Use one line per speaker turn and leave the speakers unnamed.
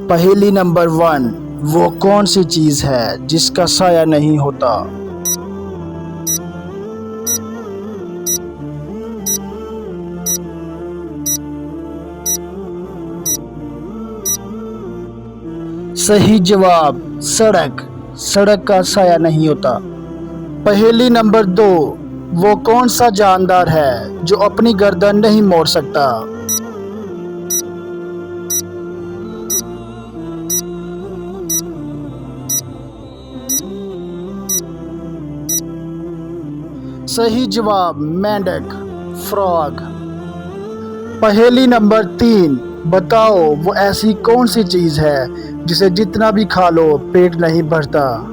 पहेली नंबर 1, वो कौन सी चीज़ है जिसका साया नहीं होता? सही जवाब सड़क। सड़क का साया नहीं होता। पहेली नंबर 2, वो कौन सा जानदार है जो अपनी गर्दन नहीं मोड़ सकता? सही जवाब मेंढक, फ्रॉग। पहेली नंबर 3, बताओ वो ऐसी कौन सी चीज़ है जिसे जितना भी खा लो पेट नहीं भरता?